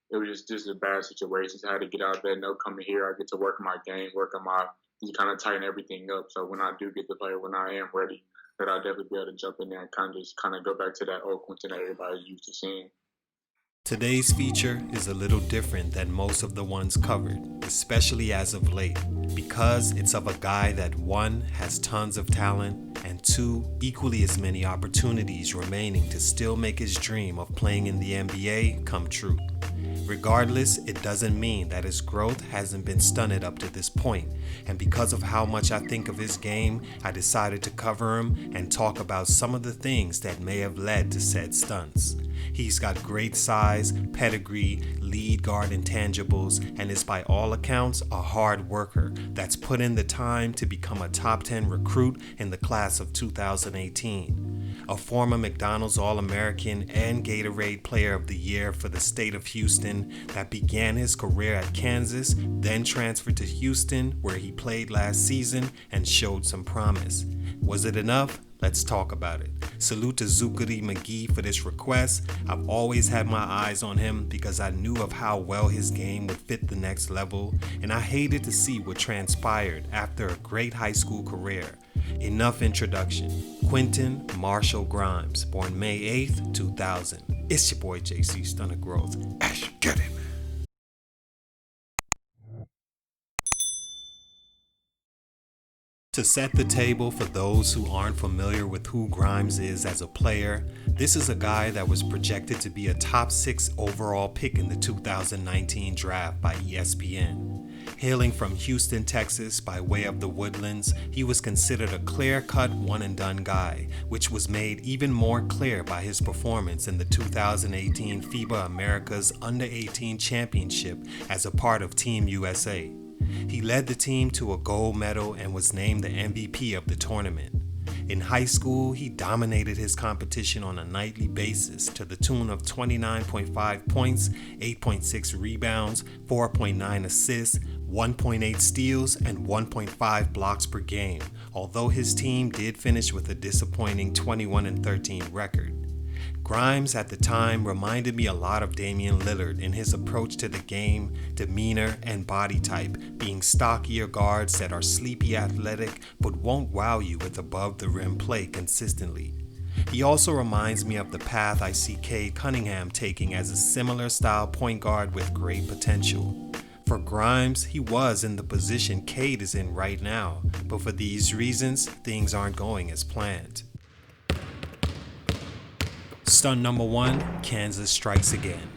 it was just a bad situation. So I had to get out there, no coming here. I get to work on my game, work on my just kind of tighten everything up. So when I do get to play, when I am ready, that I'll definitely be able to jump in there and kind of go back to that old Quentin that everybody's used to seeing. Today's feature is a little different than most of the ones covered, especially as of late, because it's of a guy that one, has tons of talent, and two, equally as many opportunities remaining to still make his dream of playing in the NBA come true. Regardless, it doesn't mean that his growth hasn't been stunted up to this point, and because of how much I think of his game, I decided to cover him and talk about some of the things that may have led to said stunts. He's got great size, pedigree, lead guard intangibles, and is by all accounts a hard worker that's put in the time to become a top 10 recruit in the class of 2018. A former McDonald's All-American and Gatorade Player of the Year for the state of Houston that began his career at Kansas, then transferred to Houston where he played last season and showed some promise. Was it enough? Let's talk about it. Salute to Zukuri McGee for this request. I've always had my eyes on him because I knew of how well his game would fit the next level, and I hated to see what transpired after a great high school career. Enough introduction. Quentin Marshall Grimes, born May 8th, 2000. It's your boy JC Stunted Growth. Ash, get it. To set the table for those who aren't familiar with who Grimes is as a player, this is a guy that was projected to be a top 6 overall pick in the 2019 draft by ESPN. Hailing from Houston, Texas by way of the Woodlands, he was considered a clear-cut one-and-done guy, which was made even more clear by his performance in the 2018 FIBA Americas Under-18 Championship as a part of Team USA. He led the team to a gold medal and was named the MVP of the tournament. In high school, he dominated his competition on a nightly basis to the tune of 29.5 points, 8.6 rebounds, 4.9 assists, 1.8 steals, and 1.5 blocks per game, although his team did finish with a disappointing 21-13 record. Grimes at the time reminded me a lot of Damian Lillard in his approach to the game, demeanor, and body type, being stockier guards that are sleepy athletic but won't wow you with above the rim play consistently. He also reminds me of the path I see Cade Cunningham taking as a similar style point guard with great potential. For Grimes, he was in the position Cade is in right now, but for these reasons, things aren't going as planned. Stunt number 1, Kansas strikes again.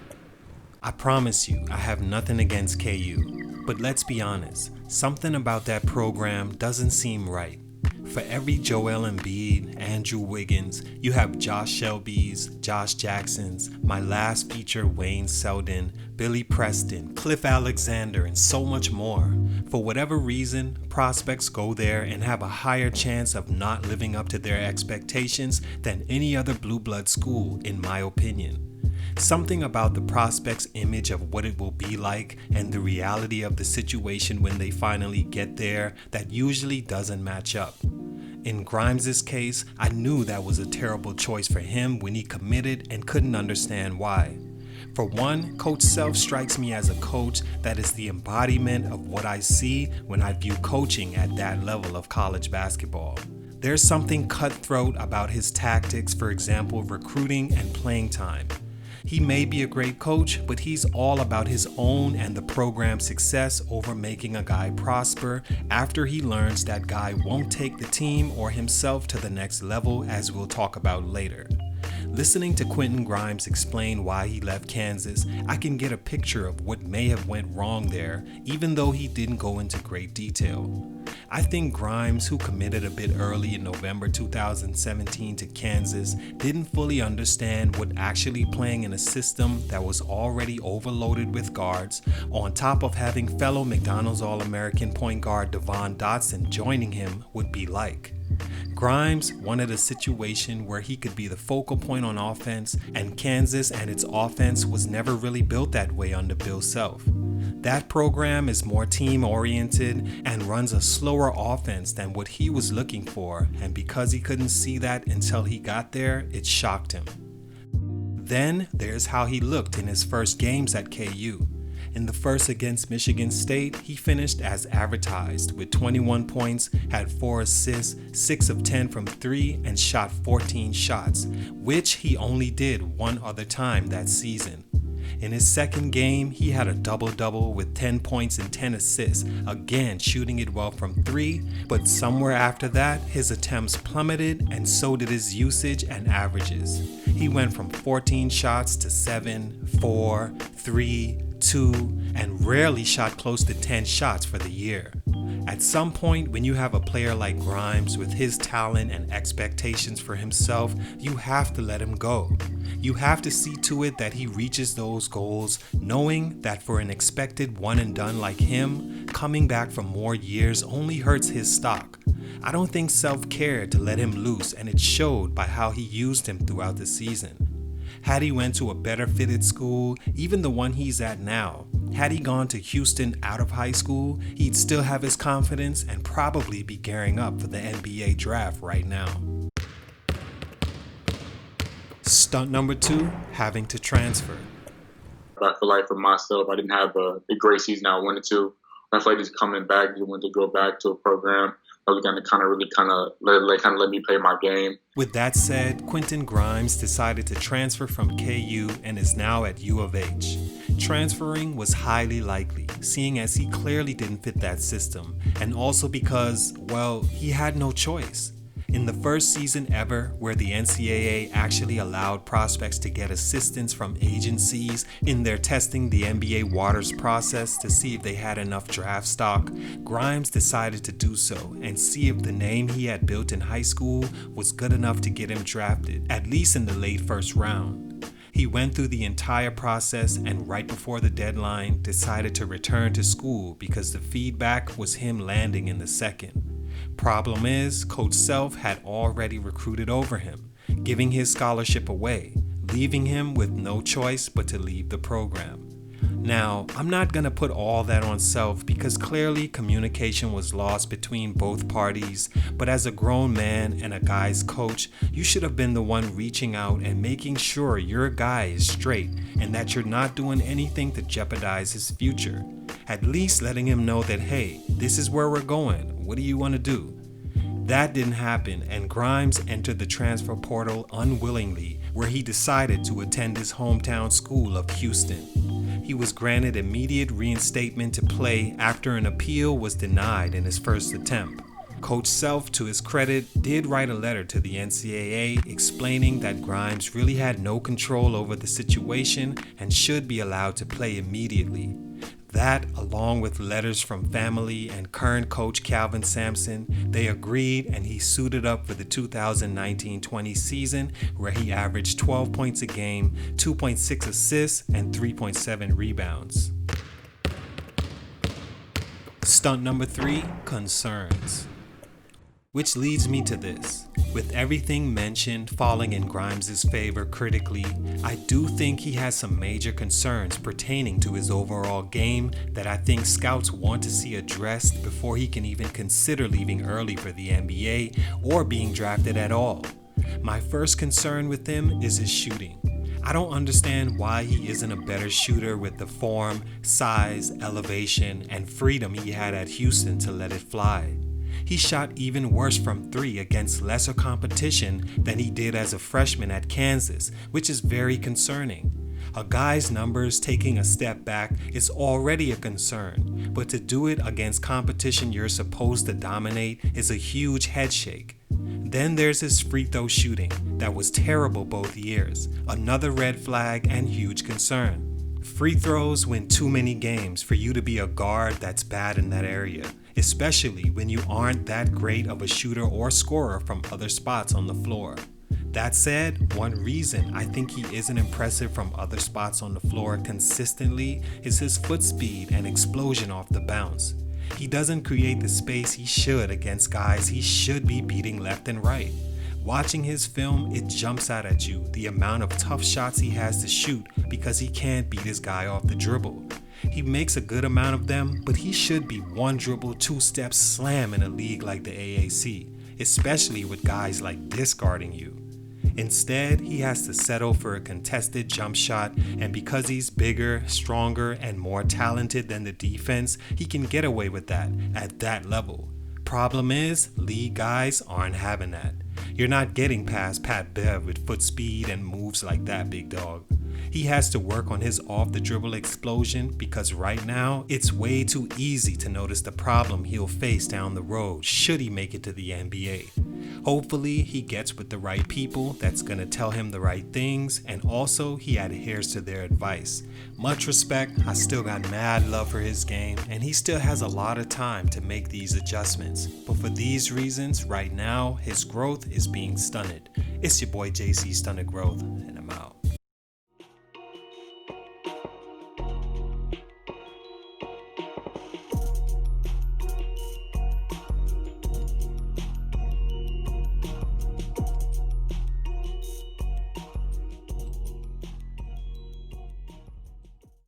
I promise you, I have nothing against KU, but let's be honest, something about that program doesn't seem right. For every Joel Embiid, Andrew Wiggins, you have Josh Shelby's, Josh Jackson's, my last feature Wayne Selden, Billy Preston, Cliff Alexander, and so much more. For whatever reason, prospects go there and have a higher chance of not living up to their expectations than any other blue blood school, in my opinion. Something about the prospect's image of what it will be like and the reality of the situation when they finally get there that usually doesn't match up. In Grimes' case, I knew that was a terrible choice for him when he committed and couldn't understand why. For one, Coach Self strikes me as a coach that is the embodiment of what I see when I view coaching at that level of college basketball. There's something cutthroat about his tactics, for example, recruiting and playing time. He may be a great coach, but he's all about his own and the program's success over making a guy prosper after he learns that guy won't take the team or himself to the next level, as we'll talk about later. Listening to Quentin Grimes explain why he left Kansas, I can get a picture of what may have went wrong there, even though he didn't go into great detail. I think Grimes, who committed a bit early in November 2017 to Kansas, didn't fully understand what actually playing in a system that was already overloaded with guards, on top of having fellow McDonald's All-American point guard Devon Dotson joining him, would be like. Grimes wanted a situation where he could be the focal point on offense, and Kansas and its offense was never really built that way under Bill Self. That program is more team-oriented and runs a slower offense than what he was looking for, and because he couldn't see that until he got there, it shocked him. Then there's how he looked in his first games at KU. In the first against Michigan State, he finished as advertised with 21 points, had 4 assists, 6 of 10 from 3, and shot 14 shots, which he only did one other time that season. In his second game, he had a double-double with 10 points and 10 assists, again shooting it well from 3, but somewhere after that, his attempts plummeted and so did his usage and averages. He went from 14 shots to 7, 4, 3, 2, and rarely shot close to 10 shots for the year. At some point, when you have a player like Grimes with his talent and expectations for himself, you have to let him go. You have to see to it that he reaches those goals, knowing that for an expected one and done like him, coming back for more years only hurts his stock. I don't think Self cared to let him loose, and it showed by how he used him throughout the season. Had he went to a better fitted school, even the one he's at now, had he gone to Houston out of high school, he'd still have his confidence and probably be gearing up for the NBA draft right now. Stunt number 2, having to transfer. I feel like for myself, I didn't have the great season I wanted to. I feel like just coming back, just wanted to go back to a program that was going to let me play my game. With that said, Quentin Grimes decided to transfer from KU and is now at U of H. Transferring was highly likely, seeing as he clearly didn't fit that system, and also because, well, he had no choice. In the first season ever where the NCAA actually allowed prospects to get assistance from agencies in their testing the NBA waters process to see if they had enough draft stock, Grimes decided to do so and see if the name he had built in high school was good enough to get him drafted, at least in the late first round. He went through the entire process and right before the deadline decided to return to school because the feedback was him landing in the second. Problem is, Coach Self had already recruited over him, giving his scholarship away, leaving him with no choice but to leave the program. Now, I'm not going to put all that on Self because clearly communication was lost between both parties, but as a grown man and a guy's coach, you should have been the one reaching out and making sure your guy is straight and that you're not doing anything to jeopardize his future. At least letting him know that, hey, this is where we're going. What do you want to do? That didn't happen, and Grimes entered the transfer portal unwillingly, where he decided to attend his hometown school of Houston. He was granted immediate reinstatement to play after an appeal was denied in his first attempt. Coach Self, to his credit, did write a letter to the NCAA explaining that Grimes really had no control over the situation and should be allowed to play immediately. That, along with letters from family and current coach Calvin Sampson, they agreed and he suited up for the 2019-20 season where he averaged 12 points a game, 2.6 assists, and 3.7 rebounds. Stunt number 3, concerns. Which leads me to this. With everything mentioned falling in Grimes' favor critically, I do think he has some major concerns pertaining to his overall game that I think scouts want to see addressed before he can even consider leaving early for the NBA or being drafted at all. My first concern with him is his shooting. I don't understand why he isn't a better shooter with the form, size, elevation, and freedom he had at Houston to let it fly. He shot even worse from 3 against lesser competition than he did as a freshman at Kansas, which is very concerning. A guy's numbers taking a step back is already a concern, but to do it against competition you're supposed to dominate is a huge headshake. Then there's his free throw shooting that was terrible both years, another red flag and huge concern. Free throws win too many games for you to be a guard that's bad in that area, especially when you aren't that great of a shooter or scorer from other spots on the floor. That said, one reason I think he isn't impressive from other spots on the floor consistently is his foot speed and explosion off the bounce. He doesn't create the space he should against guys he should be beating left and right. Watching his film, it jumps out at you the amount of tough shots he has to shoot because he can't beat his guy off the dribble. He makes a good amount of them, but he should be one dribble, 2-step slam in a league like the AAC, especially with guys like this guarding you. Instead, he has to settle for a contested jump shot, and because he's bigger, stronger, and more talented than the defense, he can get away with that at that level. Problem is, league guys aren't having that. You're not getting past Pat Bev with foot speed and moves like that, big dog. He has to work on his off-the-dribble explosion because right now, it's way too easy to notice the problem he'll face down the road should he make it to the NBA. Hopefully, he gets with the right people that's gonna tell him the right things, and also he adheres to their advice. Much respect, I still got mad love for his game, and he still has a lot of time to make these adjustments. But for these reasons, right now, his growth is being stunted. It's your boy JC Stunted Growth, and I'm out.